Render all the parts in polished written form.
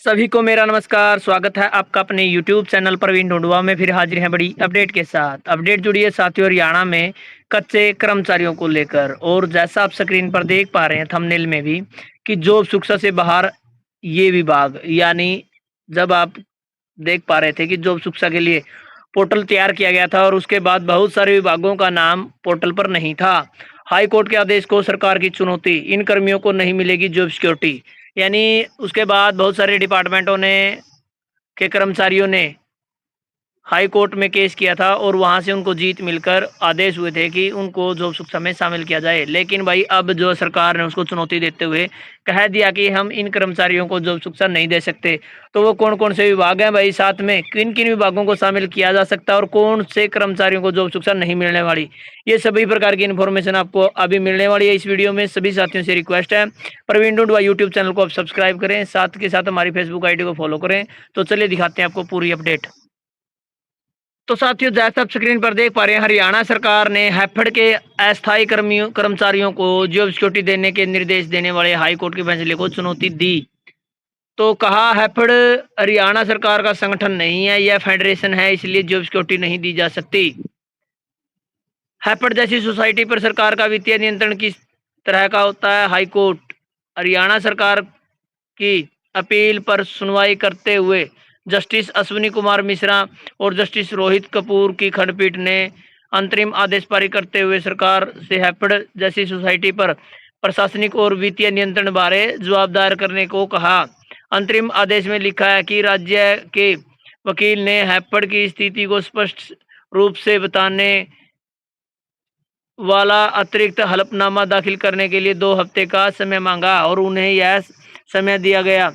सभी को मेरा नमस्कार। स्वागत है आपका अपने यूट्यूब चैनल प्रवीण ढूंढुआ में। फिर हाजिर हैं बड़ी अपडेट के साथ। अपडेट जुड़ी है साथियों हरियाणा में कच्चे कर्मचारियों को लेकर। और जैसा आप स्क्रीन पर देख पा रहे हैं थंबनेल में भी कि जॉब सुरक्षा से बाहर ये विभाग, यानी जब आप देख पा रहे थे कि जॉब सुरक्षा के लिए पोर्टल तैयार किया गया था और उसके बाद बहुत सारे विभागों का नाम पोर्टल पर नहीं था। हाई कोर्ट के आदेश को सरकार की चुनौती, इन कर्मियों को नहीं मिलेगी जॉब सिक्योरिटी। यानी उसके बाद बहुत सारे डिपार्टमेंटों ने के कर्मचारियों ने हाई कोर्ट में केस किया था और वहां से उनको जीत मिलकर आदेश हुए थे कि उनको जॉब सुरक्षा में शामिल किया जाए। लेकिन भाई अब जो सरकार ने उसको चुनौती देते हुए कह दिया कि हम इन कर्मचारियों को जॉब सुरक्षा नहीं दे सकते। तो वो कौन कौन से विभाग हैं भाई, साथ में किन किन विभागों को शामिल किया जा सकता है और कौन से कर्मचारियों को जॉब सुरक्षा नहीं मिलने वाली, ये सभी प्रकार की इन्फॉर्मेशन आपको अभी मिलने वाली है इस वीडियो में। सभी साथियों से रिक्वेस्ट है, प्रवीण ढूंढुआ यूट्यूब चैनल को आप सब्सक्राइब करें, साथ के साथ हमारी फेसबुक आईडी को फॉलो करें। तो चलिए दिखाते हैं आपको पूरी अपडेट। तो साथियों जैसा आप स्क्रीन पर देख पा रहे हैं, हरियाणा सरकार ने हैफेड के अस्थायी कर्मचारियों को जॉब सिक्योरिटी देने के निर्देश देने वाले हाई कोर्ट के फैसले को चुनौती दी। तो कहा हैफेड हरियाणा सरकार का संगठन नहीं है, यह फेडरेशन है, इसलिए जॉब सिक्योरिटी नहीं दी जा सकती। हैफेड जैसी सोसाइटी पर सरकार का वित्तीय नियंत्रण किस तरह का होता है? हाई कोर्ट हरियाणा सरकार की अपील पर सुनवाई करते हुए जस्टिस अश्विनी कुमार मिश्रा और जस्टिस रोहित कपूर की खंडपीठ ने अंतरिम आदेश पारित करते हुए सरकार से हैफेड जैसी सोसाइटी पर प्रशासनिक और वित्तीय नियंत्रण बारे जवाबदार करने को कहा। अंतरिम आदेश में लिखा है कि राज्य के वकील ने हैफेड की स्थिति को स्पष्ट रूप से बताने वाला अतिरिक्त हलफनामा दाखिल करने के लिए 2 हफ्ते का समय मांगा और उन्हें यह समय दिया गया।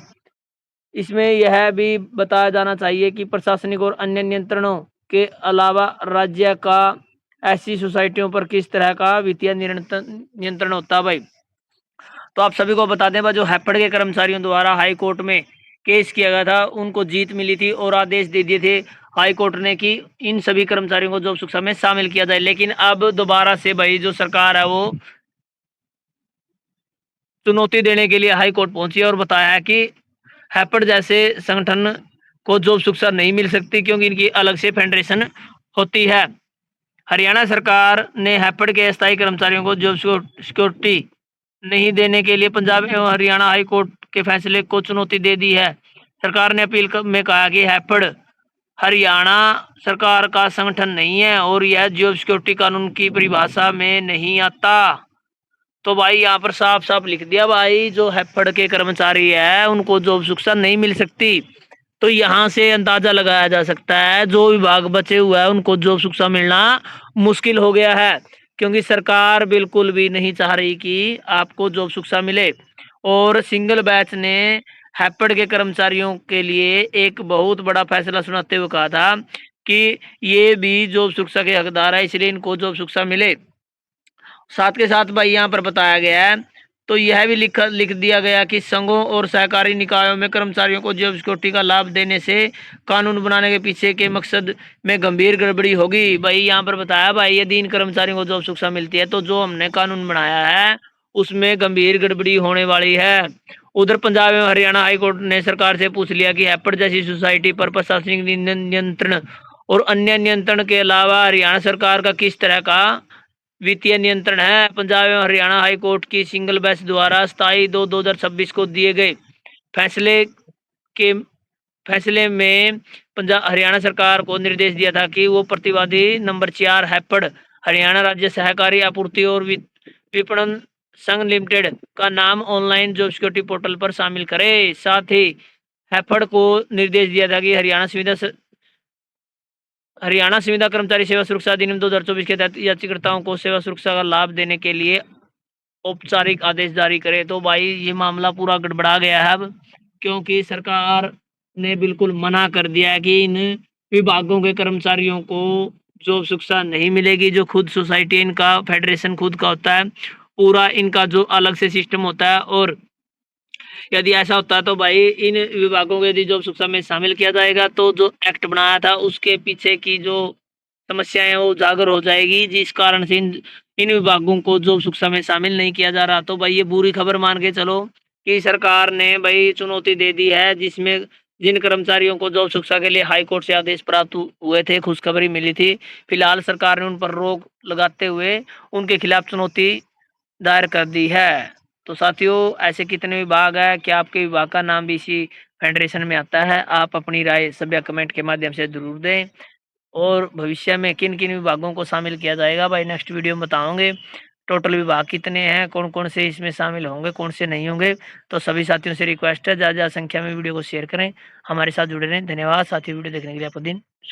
इसमें यह भी बताया जाना चाहिए कि प्रशासनिक और अन्य नियंत्रणों के अलावा राज्य का ऐसी सोसाइटियों पर किस तरह का वित्तीय नियंत्रण होता है भाई। तो आप सभी को बता दें जो हैफेड के कर्मचारियों द्वारा हाई कोर्ट में केस किया गया था, उनको जीत मिली थी और आदेश दे दिए थे हाई कोर्ट ने कि इन सभी कर्मचारियों को जॉब सुरक्षा में शामिल किया जाए। लेकिन अब दोबारा से भाई जो सरकार है वो चुनौती देने के लिए हाई कोर्ट पहुंची है और बताया है कि हैफेड जैसे संगठन को जॉब सुरक्षा नहीं मिल सकती क्योंकि इनकी अलग से फेडरेशन होती है। हरियाणा सरकार ने हैफेड के अस्थायी कर्मचारियों को जॉब सिक्योरिटी नहीं देने के लिए पंजाब एवं हरियाणा हाई कोर्ट के फैसले को चुनौती दे दी है। सरकार ने अपील में कहा कि हैफेड हरियाणा सरकार का संगठन नहीं है और यह जॉब सिक्योरिटी कानून की परिभाषा में नहीं आता। तो भाई यहाँ पर साफ साफ लिख दिया भाई, जो हैफेड के कर्मचारी है उनको जॉब सुरक्षा नहीं मिल सकती। तो यहाँ से अंदाजा लगाया जा सकता है जो विभाग बचे हुए हैं उनको जॉब सुरक्षा मिलना मुश्किल हो गया है, क्योंकि सरकार बिल्कुल भी नहीं चाह रही कि आपको जॉब सुरक्षा मिले। और सिंगल बैच ने हैफेड के कर्मचारियों के लिए एक बहुत बड़ा फैसला सुनाते हुए कहा था कि ये भी जॉब सुरक्षा के हकदार है, इसलिए इनको जॉब सुरक्षा मिले। साथ के साथ भाई यहाँ पर बताया गया है, तो यह भी लिख दिया गया कि संघों और सहकारी निकायों में कर्मचारियों को जॉब सिक्योरिटी का लाभ देने से कानून बनाने के पीछे के मकसद में गंभीर गड़बड़ी होगी। भाई यहाँ पर बताया भाई यदि इन कर्मचारियों को जॉब सुरक्षा मिलती है तो जो हमने कानून बनाया है उसमें गंभीर गड़बड़ी होने वाली है। उधर पंजाब एवं हरियाणा हाईकोर्ट ने सरकार से पूछ लिया कि हैफेड जैसी सोसाइटी पर प्रशासनिक नियंत्रण और अन्य नियंत्रण के अलावा हरियाणा सरकार का किस तरह का वित्तीय नियंत्रण है। पंजाब एवं हरियाणा हाई कोर्ट की सिंगल बेंच द्वारा 27/2/2026 को दिए गए फैसले के फैसले में पंजाब हरियाणा सरकार को निर्देश दिया था कि वो प्रतिवादी नंबर 4 हैफेड हरियाणा राज्य सहकारी आपूर्ति और विपणन संघ लिमिटेड का नाम ऑनलाइन जॉब सिक्योरिटी पोर्टल पर शामिल करे। साथ ही हैफेड को निर्देश दिया था कि हरियाणा संविदा कर्मचारी सेवा सुरक्षा अधिनियम 2024 के तहत याचिकाकर्ताओं को सेवा सुरक्षा का लाभ देने के लिए औपचारिक आदेश जारी करे। तो भाई ये मामला पूरा गड़बड़ा गया है अब, क्योंकि सरकार ने बिल्कुल मना कर दिया है कि इन विभागों के कर्मचारियों को जॉब सुरक्षा नहीं मिलेगी। जो खुद सोसाइटी इनका फेडरेशन खुद का होता है, पूरा इनका जो अलग से सिस्टम होता है। और यदि ऐसा होता है तो भाई इन विभागों को यदि जॉब सुरक्षा में शामिल किया जाएगा तो जो एक्ट बनाया था उसके पीछे की जो समस्याएं हैं वो उजागर हो जाएगी, जिस कारण से इन विभागों को जॉब सुरक्षा में शामिल नहीं किया जा रहा। तो भाई ये बुरी खबर मान के चलो कि सरकार ने भाई चुनौती दे दी है, जिसमें जिन कर्मचारियों को जॉब सुरक्षा के लिए हाई कोर्ट से आदेश प्राप्त हुए थे, खुशखबरी मिली थी, फिलहाल सरकार ने उन पर रोक लगाते हुए उनके खिलाफ चुनौती दायर कर दी है। तो साथियों, ऐसे कितने विभाग हैं, क्या आपके विभाग का नाम भी इसी फेडरेशन में आता है? आप अपनी राय सभ्य कमेंट के माध्यम से ज़रूर दें। और भविष्य में किन-किन विभागों को शामिल किया जाएगा भाई, नेक्स्ट वीडियो में बताऊँगे। टोटल विभाग कितने हैं, कौन-कौन से इसमें शामिल होंगे, कौन से नहीं होंगे। तो सभी साथियों से रिक्वेस्ट है, ज़्यादा-ज़्यादा संख्या में वीडियो को शेयर करें, हमारे साथ जुड़े रहें। धन्यवाद साथियों, वीडियो देखने के लिए। आपका दिन शुभ